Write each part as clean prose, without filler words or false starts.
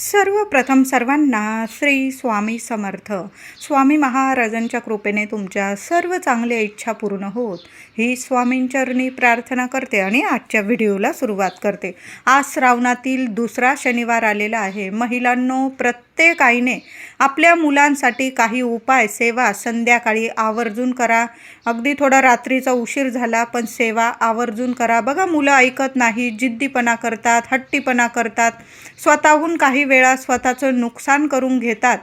सर्वप्रथम सर्वांना श्री स्वामी समर्थ. स्वामी महाराजांच्या कृपेने तुमच्या सर्व चांगल्या इच्छा पूर्ण होत ही स्वामींचरणी प्रार्थना करते आणि आजच्या व्हिडिओला सुरुवात करते. आज श्रावणातील दुसरा शनिवार आलेला आहे. महिलांनो, प्रत्येक आईने आपल्या मुलांसाठी काही उपाय सेवा संध्याकाळी आवर्जून करा. अगदी थोडा रात्रीचा उशीर झाला पण सेवा आवर्जून करा. बघा, मुलं ऐकत नाही, जिद्दीपणा करतात, हट्टीपणा करतात, स्वतःहून काही वेळा स्वतःचं नुकसान करून घेतात.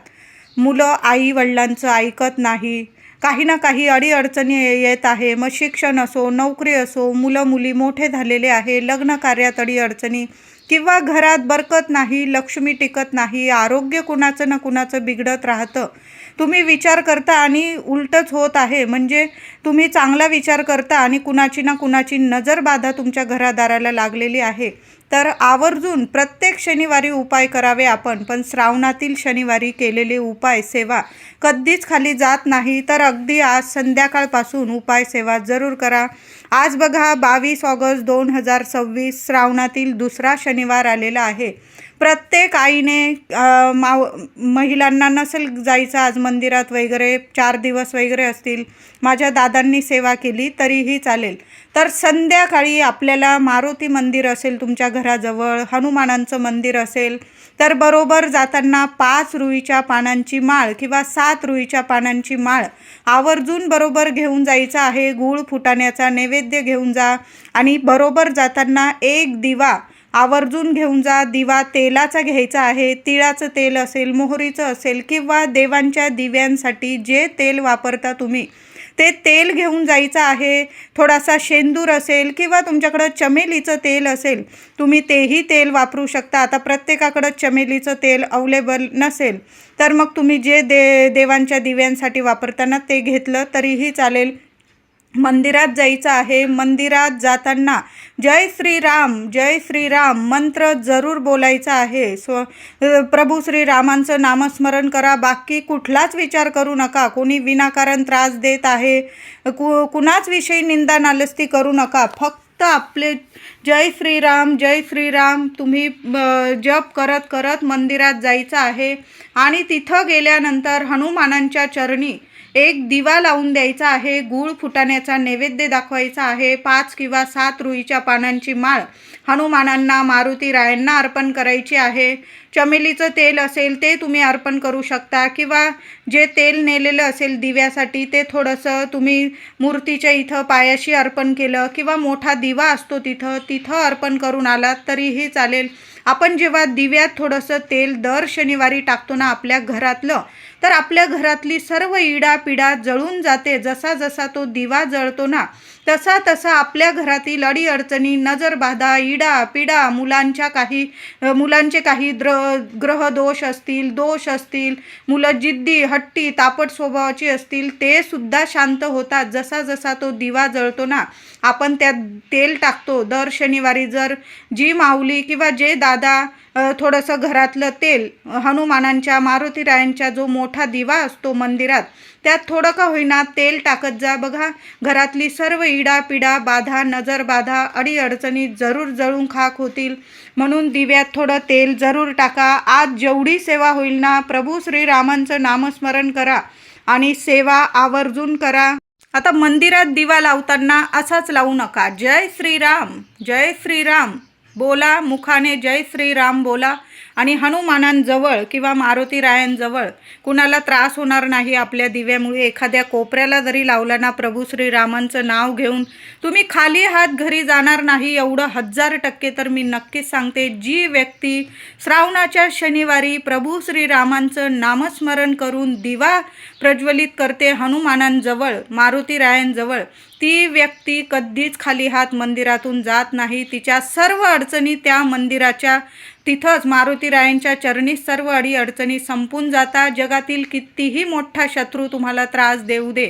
मुलं आई वडिलांचं ऐकत नाही. काही ना काही अडीअडचणी येत आहे. मग शिक्षण असो, नोकरी असो, मुलं मुली मोठे झालेले आहे, लग्न कार्यात अडीअडचणी किंवा घरात बरकत नाही, लक्ष्मी टिकत नाही, आरोग्य कुणाचं ना कुणाचं बिघडत राहतं. तुम्ही विचार करता आणि उलटच होत आहे. म्हणजे तुम्ही चांगला विचार करता आणि कुणाची ना कुणाची नजरबाधा तुमच्या घरादाराला लागलेली आहे. तर आवर्जून प्रत्येक शनिवारी उपाय करावे आपण. पण श्रावणातील शनिवारी केलेले उपाय सेवा कधीच खाली जात नाही. तर अगदी आज संध्याकाळपासून उपाय सेवा जरूर करा. आज बघा 22 ऑगस्ट 2026 श्रावणातील दुसरा शनिवार आलेला आहे. प्रत्येक आईने महिलांना नसेल जायचं आज मंदिरात वगैरे, 4 दिवस वगैरे असतील, माझ्या दादांनी सेवा केली तरीही चालेल. तर संध्याकाळी आपल्याला मारुती मंदिर असेल तुमच्या घराजवळ, हनुमानांचं मंदिर असेल तर बरोबर जाताना 5 रुईच्या पानांची माळ किंवा 7 रुईच्या पानांची माळ आवर्जून बरोबर घेऊन जायचं आहे. गूळ फुटाण्याचा नैवेद्य घेऊन जा आणि बरोबर जाताना एक दिवा आवर्जून घेऊन जा. दिवा तेलाचा घ्यायचा आहे. तिळाचं तेल असेल, मोहरीचं असेल किंवा देवांच्या दिव्यांसाठी जे तेल वापरता तुम्ही ते तेल घेऊन जायचं आहे. थोडासा शेंदूर असेल किंवा तुमच्याकडं चमेलीचं तेल असेल, तुम्ही तेही तेल वापरू शकता. आता प्रत्येकाकडं चमेलीचं तेल अवेलेबल नसेल तर मग तुम्ही जे देवांच्या दिव्यांसाठी वापरताना ते घेतलं तरीही चालेल. मंदिरात जायचं आहे. मंदिरात जाताना जय श्रीराम जय श्रीराम मंत्र जरूर बोलायचा आहे. प्रभू श्रीरामांचं नामस्मरण करा. बाकी कुठलाच विचार करू नका. कोणी विनाकारण त्रास देत आहे, कुणाच विषयी निंदा नालस्ती करू नका. फक्त आपले जय श्रीराम तुम्ही जप करत करत मंदिरात जायचं आहे. आणि तिथं गेल्यानंतर हनुमानांच्या चरणी एक दिवा लावून द्यायचा आहे. गूळ फुटाण्याचा नैवेद्य दाखवायचा आहे. 5 किंवा 7 रुईच्या पानांची माळ हनुमानांना, मारुती रायांना अर्पण करायची आहे. चमेलीचं तेल असेल ते तुम्ही अर्पण करू शकता किंवा जे तेल नेलेलं असेल दिव्यासाठी ते थोडंसं तुम्ही मूर्तीच्या इथं पायाशी अर्पण केलं किंवा मोठा दिवा असतो तिथं अर्पण करून आलात तरीही चालेल. आपण जेव्हा दिव्यात थोडंसं तेल दर शनिवारी टाकतो ना आपल्या घरातलं, तर आपल्या घरातली सर्व इडापिडा जळून जाते. जसा जसा तो दिवा जळतो ना तसा तसा आपल्या घरातील अडीअडचणी, नजरबाधा, इडापिडा, मुलांचे काही ग्रहदोष असतील, दोष असतील, मुलं जिद्दी हट्टी तापट स्वभावाची असतील, ते सुद्धा शांत होतात. जसा जसा तो दिवा जळतो ना आपण त्यात तेल टाकतो दर शनिवारी. जर जी माऊली किंवा जे दादा थोडंसं घरातलं तेल हनुमानांच्या, मारुतीरायांच्या जो मोठा दिवा असतो मंदिरात त्यात थोडं का होईना तेल टाकत जा. बघा, घरातली सर्व इडापिडा, बाधा, नजरबाधा, अडीअडचणी जरूर जळून खाक होतील. म्हणून दिव्यात थोडं तेल जरूर टाका. आज जेवढी सेवा होईल ना प्रभू श्रीरामांचं नामस्मरण करा आणि सेवा आवर्जून करा. आता मंदिरात दिवा लावताना असाच लावू नका. जय श्रीराम बोला, मुखाने जय श्रीराम बोला आणि हनुमानांजवळ किंवा मारुती रायांजवळ कुणाला त्रास होणार नाही आपल्या दिव्यामुळे. एखाद्या कोपऱ्याला जरी लावला ना प्रभू श्रीरामांचं नाव घेऊन, तुम्ही खाली हात घरी जाणार नाही एवढं 1000% तर मी नक्कीच सांगते. जी व्यक्ती श्रावणाच्या शनिवारी प्रभू श्रीरामांचं नामस्मरण करून दिवा प्रज्वलित करते हनुमानांजवळ, मारुती रायांजवळ, ती व्यक्ती कधीच खाली हात मंदिरातून जात नाही. तिच्या सर्व अडचणी त्या मंदिराच्या तिथंच मारुती रायांच्या चरणी सर्व अडीअडचणी संपून जातात. जगातील कितीही मोठा शत्रू तुम्हाला त्रास देऊ दे,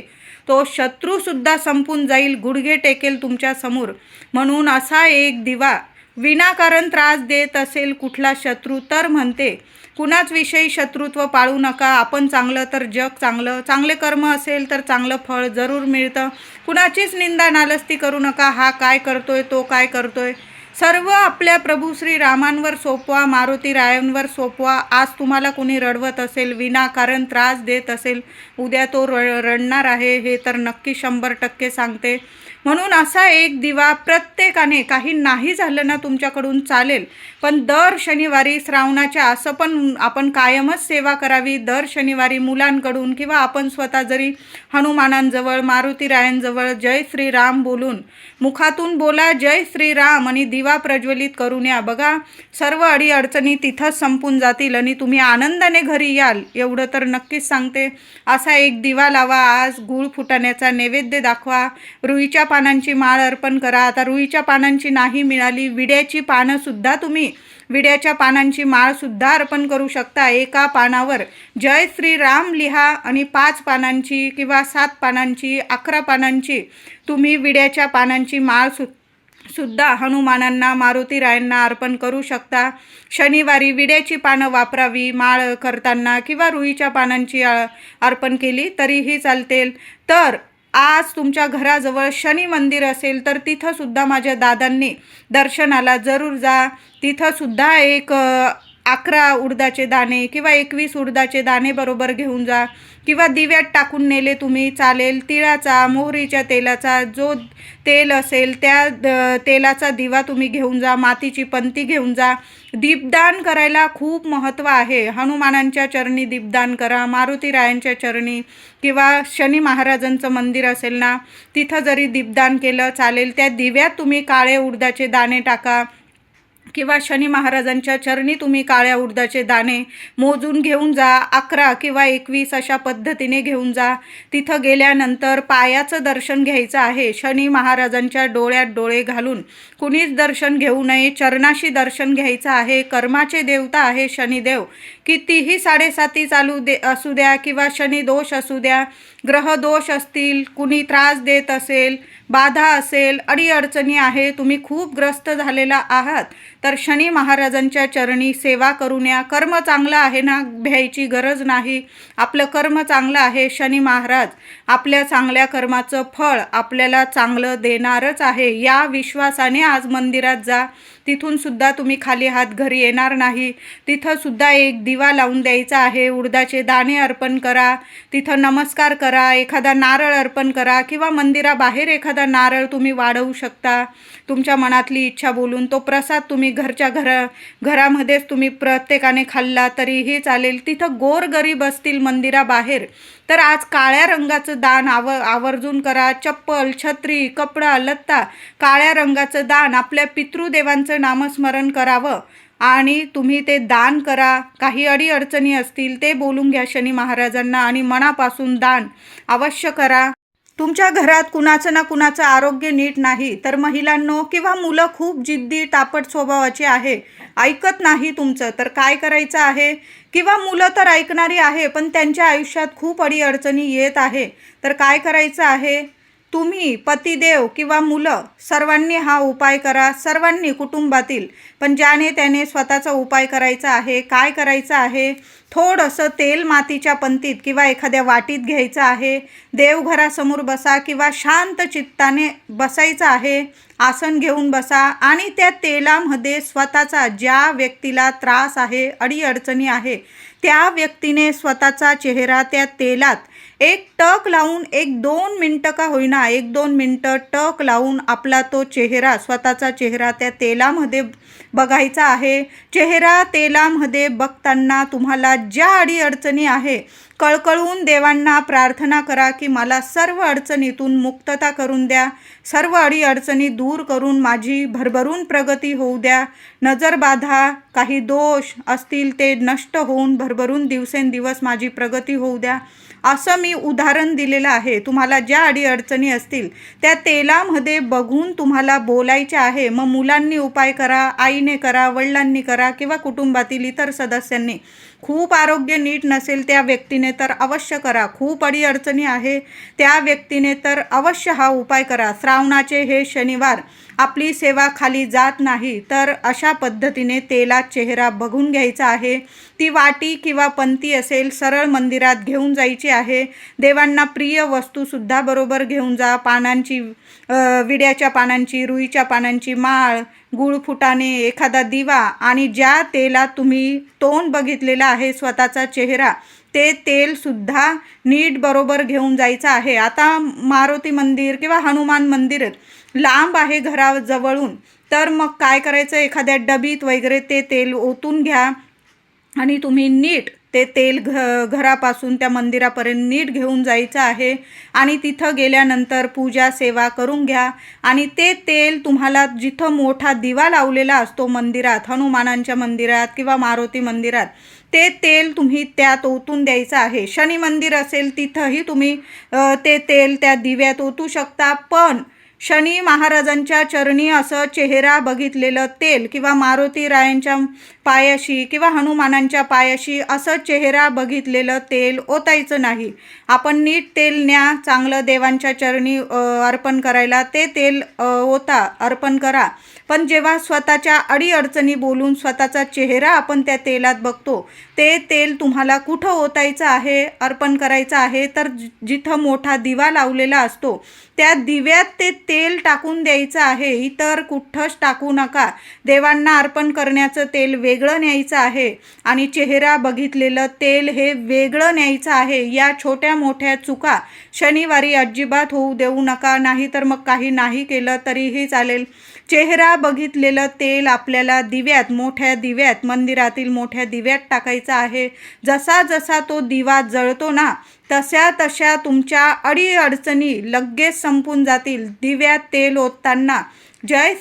तो शत्रूसुद्धा संपून जाईल, गुडघे टेकेल तुमच्या समोर. म्हणून असा एक दिवा विनाकारण त्रास देत असेल कुठला शत्रू तर म्हणते कुणाच विषयी शत्रुत्व पाळू नका. आपण चांगलं तर जग चांगलं, चांगले कर्म असेल तर चांगलं फळ जरूर मिळतं. कुणाचीच निंदा नालस्ती करू नका. हा काय करतोय, तो काय करतोय. सर्व आपल्या प्रभू श्री रामांवर सोपवा, मारुती रायांवर सोपवा. आज तुम्हाला कोणी रडवत असेल, विनाकारण त्रास देत असेल, उद्या तो रडणार आहे, हे तर नक्की 100% सांगते. म्हणून असा एक दिवा प्रत्येकाने, काही नाही झालं ना तुमच्याकडून चालेल, पण दर शनिवारी श्रावणाच्या असं पण आपण कायमच सेवा करावी. दर शनिवारी मुलांकडून किंवा आपण स्वतः जरी हनुमानांजवळ, मारुती रायांजवळ जय श्रीराम बोलून, मुखातून बोला जय श्रीराम आणि दिवा प्रज्वलित करून या. बघा, सर्व अडीअडचणी तिथंच संपून जातील आणि तुम्ही आनंदाने घरी याल, एवढं तर नक्कीच सांगते. असा एक दिवा लावा. आज गुळ फुटाण्याचा नैवेद्य दाखवा. रुईच्या पानांची माळ अर्पण करा. आता रुईच्या पानांची नाही मिळाली, विड्याची पानंसुद्धा तुम्ही, विड्याच्या पानांची माळसुद्धा अर्पण करू शकता. एका पानावर जय श्रीराम लिहा आणि 5 पानांची किंवा 7 पानांची, 11 पानांची तुम्ही विड्याच्या पानांची माळ सुद्धा हनुमानांना, मारुती रायांना अर्पण करू शकता. शनिवारी विड्याची पानं वापरावी माळ करताना, किंवा रुईच्या पानांची अर्पण केली तरीही चालतील. तर आज तुमच्या घराजवळ शनी मंदिर असेल तर तिथंसुद्धा माझ्या दादांनी दर्शनाला जरूर जा. तिथंसुद्धा एक 11 उडदाचे दाणे किंवा 21 उडदाचे दाणे बरोबर घेऊन जा, किंवा दिव्यात टाकून नेले तुम्ही चालेल. तिळाचा, मोहरीच्या तेलाचा जो तेल असेल त्या तेलाचा दिवा तुम्ही घेऊन जा. मातीची पंती घेऊन जा. दीपदान करायला खूप महत्त्व आहे. हनुमानांच्या चरणी दीपदान करा, मारुती रायांच्या चरणी, किंवा शनी महाराजांचं मंदिर असेल ना तिथं जरी दीपदान केलं चालेल. त्या दिव्यात तुम्ही काळे उडदाचे दाणे टाका, किंवा शनी महाराजांच्या चरणी तुम्ही काळ्या उडदाचे दाणे मोजून घेऊन जा. 11 किंवा 21 अशा पद्धतीने घेऊन जा. तिथं गेल्यानंतर पायाचं दर्शन घ्यायचं आहे. शनी महाराजांच्या डोळ्यात डोळे घालून कुणीच दर्शन घेऊ नये, चरणाशी दर्शन घ्यायचं आहे. कर्माचे देवता आहे शनिदेव. कितीही 7.5 चालू असू द्या, किंवा शनी दोष असू द्या, ग्रह दोष असतील, कुणी त्रास देत असेल, बाधा असेल, अडीअडचणी आहे, तुम्ही खूप ग्रस्त झालेला आहात, तर शनी महाराजांच्या चरणी सेवा करून या. कर्म चांगलं आहे ना, भ्यायची गरज नाही. आपलं कर्म चांगलं आहे. शनी महाराज आपल्या चांगल्या कर्माचं फळ आपल्याला चांगलं देणारच आहे. या विश्वासाने आज मंदिरात जा. तिथून सुद्धा तुम्ही खाली हात घरी येणार नाही. तिथं सुद्धा एक दिवा लावून द्यायचा आहे. उडदाचे दाणे अर्पण करा. तिथं नमस्कार करा. एखादा नारळ अर्पण करा, किंवा मंदिराबाहेर एखादा नारळ तुम्ही वाढवू शकता. तुमच्या मनातली इच्छा बोलून तो प्रसाद तुम्ही घरामध्येच तुम्ही प्रत्येकाने खाल्ला तरीही चालेल. तिथं गोरगरीब असतील मंदिराबाहेर तर आज काळ्या रंगाचं दान आवर्जून करा. चप्पल, छत्री, कपडा, लत्ता, काळ्या रंगाचं दान. आपल्या पितृदेवांचं नामस्मरण करावं आणि तुम्ही ते दान करा. काही अडीअडचणी असतील ते बोलून घ्या शनी महाराजांना आणि मनापासून दान अवश्य करा. तुमच्या घरात कुणाचं ना कुणाचं आरोग्य नीट नाही तर महिलांनो, किंवा मुलं खूप जिद्दी तापट स्वभावाचे आहे, ऐकत नाही तुमचं, तर काय करायचं आहे? किंवा मुलं तर ऐकणारी आहे पण त्यांच्या आयुष्यात खूप अडीअडचणी येत आहे, तर काय करायचं आहे? तुम्ही, पतिदेव किंवा मुलं सर्वांनी हा उपाय करा. सर्वांनी, कुटुंबातील, पण ज्याने त्याने स्वतःचा उपाय करायचा आहे. काय करायचं आहे? थोडंसं तेल मातीच्या पंतीत किंवा एखाद्या वाटीत घ्यायचं आहे. देवघरासमोर बसा किंवा शांत चित्ताने बसायचं आहे. आसन घेऊन बसा आणि त्या तेलामध्ये स्वतःचा, ज्या व्यक्तीला त्रास आहे, अडीअडचणी आहे, त्या व्यक्तीने स्वतःचा चेहरा त्या तेलात एक टक लावून 1-2 मिनटं का होईना, 1-2 मिनटं टक लावून आपला तो चेहरा, स्वतःचा चेहरा त्या तेलामध्ये बघायचा आहे. चेहरा तेलामध्ये बघताना तुम्हाला ज्या अडीअडचणी आहे, कळकळून देवांना प्रार्थना करा की मला सर्व अडचणीतून मुक्तता करून द्या. सर्व अडीअडचणी दूर करून माझी भरभरून प्रगती होऊ द्या. नजरबाधा, काही दोष असतील ते नष्ट होऊन भरभरून दिवसेंदिवस माझी प्रगती होऊ द्या. असं मी उदाहरण दिलेलं आहे. तुम्हाला ज्या अडीअडचणी असतील त्या तेलामध्ये बघून तुम्हाला बोलायचे आहे. मग मुलांनी उपाय करा, आईने करा, वडिलांनी करा, किंवा कुटुंबातील इतर सदस्यांनी. खूप आरोग्य नीट नसेल त्या व्यक्तीने तर अवश्य करा. खूप अडीअडचणी आहे त्या व्यक्तीने तर अवश्य हा उपाय करा. श्रावणाचे हे शनिवार आपली सेवा खाली जात नाही, तर अशा पद्धतीने तेलात चेहरा बघून घ्यायचा आहे। ती वाटी किंवा पंती असेल सरळ मंदिरात घेऊन जायची आहे। देवांना प्रिय वस्तूसुद्धा बरोबर घेऊन जा। पानांची विड्याच्या पानांची, रुईच्या पानांची माळ, गुळ फुटाणे, एखादा दिवा आणि ज्या तेलात तुम्ही तोंड बघितलेला आहे स्वतःचा चेहरा, ते तेलसुद्धा नीट बरोबर घेऊन जायचं आहे। आता मारुती मंदिर किंवा हनुमान मंदिर लांब आहे घराजवळून, तर मग काय करायचं, एखाद्या डबीत वगैरे ते तेल ओतून घ्या आणि तुम्ही नीट ते तेल घरापासून त्या मंदिरापर्यंत नीट घेऊन जायचं आहे आणि तिथं गेल्यानंतर पूजा सेवा करून घ्या आणि ते तेल तुम्हाला जिथं मोठा दिवा लावलेला असतो मंदिरात, हनुमानांच्या मंदिरात किंवा मारुती मंदिरात, ते तेल तुम्ही त्यात ओतून द्यायचं आहे। शनी मंदिर असेल तिथंही तुम्ही ते तेल त्या दिव्यात ओतू शकता, पण शनी महाराजांच्या चरणी असं चेहरा बघितलेलं तेल किंवा मारुती रायांच्या पायाशी किंवा हनुमानांच्या पायाशी असं चेहरा बघितलेलं तेल ओतायचं नाही। आपण नीट तेल न्या, चांगलं देवांच्या चरणी अर्पण करायला ते तेल ओता, अर्पण करा, पण जेव्हा स्वतःच्या अडीअडचणी बोलून स्वतःचा चेहरा आपण त्या तेलात बघतो, ते तेल तुम्हाला कुठं ओतायचं आहे, अर्पण करायचं आहे, तर जिथं मोठा दिवा लावलेला असतो त्या दिव्यात ते तेल टाकून द्यायचं आहे। इतर कुठंच टाकू नका। देवांना अर्पण करण्याचं तेल वेगळं न्यायचं आहे आणि चेहरा बघितलेलं तेल हे वेगळं न्यायचं आहे। या छोट्या मोठ्या चुका शनिवारी अजिबात होऊ देऊ नका, नाहीतर मग काही नाही केलं तरीही चालेल। चेहरा बघितलेलं तेल आपल्याला दिव्यात, मोठ्या दिव्यात, मंदिरातील मोठ्या दिव्यात टाकायचं आहे। जसा जसा तो दिवा जळतो ना, तशा तशा तुमच्या अडीअडचणी लगेच संपून जातील। दिव्यात तेल ओतताना जय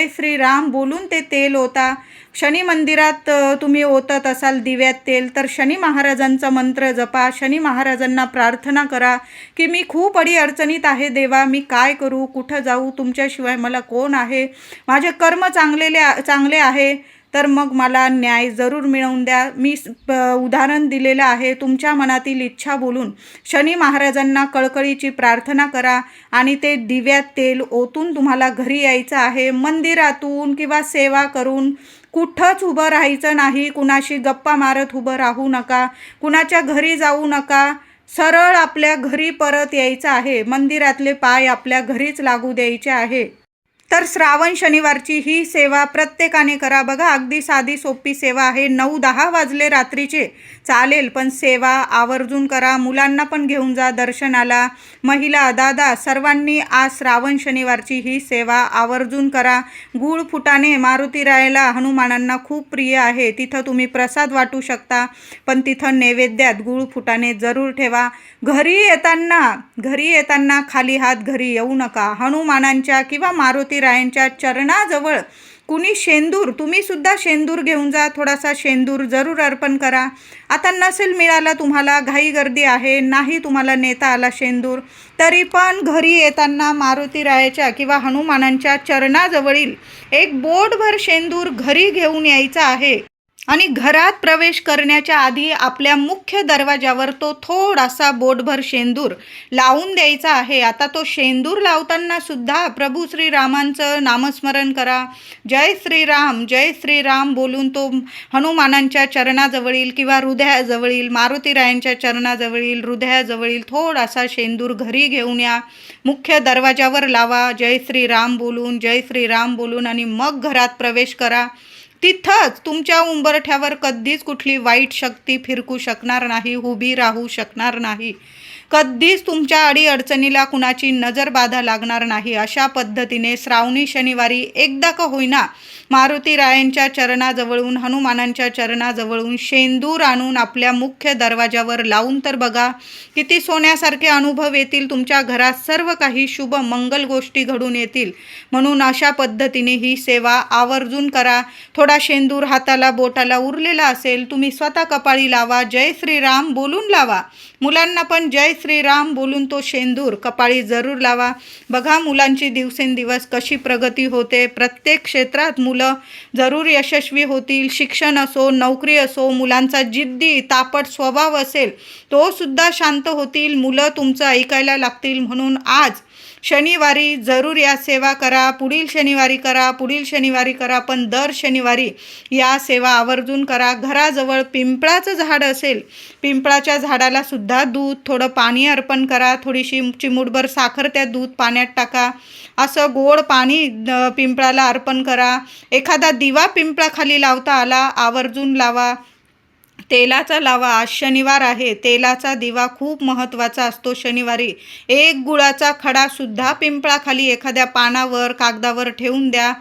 श्रीराम बोलून ते तेल ओता। शनी मंदिरात तुम्ही ओतत असाल दिव्यात तेल, तर शनी महाराजांचा मंत्र जपा, शनी महाराजांना प्रार्थना करा की मी खूप अडीअडचणीत आहे देवा, मी काय करू, कुठं जाऊ, तुमच्याशिवाय मला कोण आहे, माझे कर्म चांगले आहे, तर मग मला न्याय जरूर मिळवून द्या। मी उदाहरण दिलेलं आहे। तुमच्या मनातील इच्छा बोलून शनी महाराजांना कळकळीची प्रार्थना करा आणि ते दिव्यात तेल ओतून तुम्हाला घरी यायचं आहे। मंदिरातून किंवा सेवा करून कुठंच उभं राहायचं नाही, कुणाशी गप्पा मारत उभं राहू नका, कुणाच्या घरी जाऊ नका, सरळ आपल्या घरी परत यायचं आहे। मंदिरातले पाय आपल्या घरीच लागू द्यायचे आहे। तर श्रावण शनिवारची ही सेवा प्रत्येकाने करा। बघा, अगदी साधी सोपी सेवा आहे। 9-10 वाजले रात्रीचे चालेल, पण सेवा आवर्जून करा। मुलांना पण घेऊन जा दर्शनाला, महिला, दादा सर्वांनी आज श्रावण शनिवारची ही सेवा आवर्जून करा। गुळ फुटाणे मारुती रायाला, हनुमानांना खूप प्रिय आहे, तिथं तुम्ही प्रसाद वाटू शकता, पण तिथं नैवेद्यात गुळ फुटाणे जरूर ठेवा। घरी येताना खाली हात घरी येऊ नका। हनुमानांच्या किंवा मारुती रायांच्या चरणाजवळ कुणी शेंदूर, तुम्ही सुद्धा शेंदूर घेऊन जा, थोडासा शेंदूर जरूर अर्पण करा। आता नसेल मिळाला, तुम्हाला घाई गर्दी आहे, नाही तुम्हाला नेता आला शेंदूर, तरी पण घरी येताना मारुती रायाच्या किंवा हनुमानांच्या चरणाजवळील एक बोटभर शेंदूर घरी घेऊन यायचा आहे आणि घरात प्रवेश करण्याच्या आधी आपल्या मुख्य दरवाजावर तो थोडासा बोटभर शेंदूर लावून द्यायचा आहे। आता तो शेंदूर लावताना सुद्धा प्रभू श्रीरामांचं नामस्मरण करा। जय श्रीराम बोलून तो हनुमानांच्या चरणाजवळील किंवा हृदयाजवळील, मारुती रायांच्या चरणाजवळील, हृदयाजवळील थोडासा शेंदूर घरी घेऊन या, मुख्य दरवाजावर लावा, जय श्रीराम बोलून आणि मग घरात प्रवेश करा। तिथंच तुमच्या उंबरठ्यावर कधीच कुठली वाईट शक्ती फिरकू शकणार नाही, उभी राहू शकणार नाही, कधीच तुमच्या अडीअडचणीला कुणाची नजर बाधा लागणार नाही। अशा पद्धतीने श्रावणी शनिवारी एकदा का होईना मारुती रायांच्या चरणाजवळून, हनुमानांच्या चरणाजवळून शेंदूर आणून आपल्या मुख्य दरवाजावर लावून तर बघा, किती सोन्यासारखे अनुभव येतील। तुमच्या घरात सर्व काही शुभ मंगल गोष्टी घडून येतील। म्हणून अशा पद्धतीने ही सेवा आवर्जून करा। थोडा शेंदूर हाताला बोटाला उरलेला असेल, तुम्ही स्वतः कपाळी लावा, जय श्रीराम बोलून लावा। मुलांना पण जय श्रीराम बोलून तो शेंदूर कपाळी जरूर लावा। बघा, मुलांची दिवसेंदिवस कशी प्रगती होते। प्रत्येक क्षेत्रात मुलं जरूर यशस्वी होतील। शिक्षण असो, नोकरी असो, मुलांचा जिद्दी तापट स्वभाव असेल तो सुद्धा शांत होतील, मुलं तुमचं ऐकायला लागतील। म्हणून आज शनिवारी जरूर या सेवा करा. पुढील शनिवारी करा, पुढील शनिवारी करा, पण दर शनिवारी या सेवा आवर्जून करा. घराजवळ पिंपळाचं झाड असेल, पिंपळाच्या झाडाला सुद्धा दूध, थोडं पाणी अर्पण करा. थोडीशी चिमूटभर साखर त्या दूध पाण्यात टाका. असं गोड पाणी पिंपळाला अर्पण करा. एखादा दिवा पिंपळाखाली लावता आला, आवर्जून लावा. तेलाचा लावा. आज शनिवार आहे, तेलाचा दिवा खूप महत्त्वाचा असतो शनिवारी. एक गुळाचा खडासुद्धा पिंपळाखाली एखाद्या पानावर, कागदावर ठेवून द्या.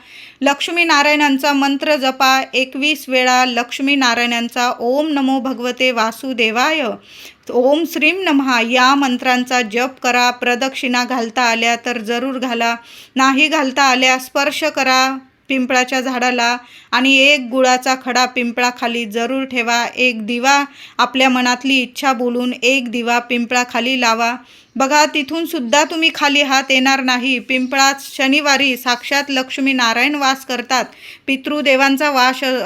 लक्ष्मीनारायणांचा मंत्र जपा 21 वेळा. लक्ष्मीनारायणांचा ओम नमो भगवते वासुदेवाय, ओम श्रीम नमः या मंत्रांचा जप करा. प्रदक्षिणा घालता आल्या तर जरूर घाला. नाही घालता आल्या स्पर्श करा पिंपळाच्या झाडाला आणि एक गुळाचा खडा पिंपळाखाली जरूर ठेवा. एक दिवा आपल्या मनातली इच्छा बोलून एक दिवा पिंपळाखाली लावा. बघा, तिथून सुद्धा तुम्ही खाली हात येणार नाही. पिंपळात शनिवारी साक्षात लक्ष्मीनारायण वास करतात. पितृदेवांचा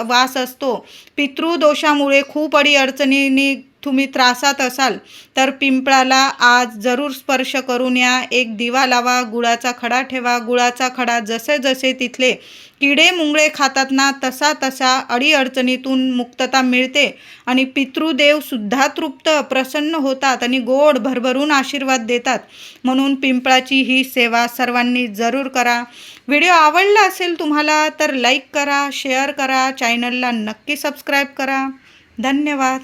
वास असतो. पितृदोषामुळे खूप अडीअडचणींनी तुम्ही त्रासात असाल तर पिंपळाला आज जरूर स्पर्श करून या. एक दिवा लावा, गुळाचा खडा ठेवा. गुळाचा खडा जसे जसे तिथले किडे मुंगळे खातात ना, तसा अडीअडचणीतून मुक्तता मिळते आणि पितृदेवसुद्धा तृप्त प्रसन्न होतात आणि गोड भरभरून आशीर्वाद देतात. म्हणून पिंपळाची ही सेवा सर्वांनी जरूर करा. व्हिडिओ आवडला असेल तुम्हाला तर लाईक करा, शेअर करा, चॅनलला नक्की सबस्क्राईब करा. धन्यवाद.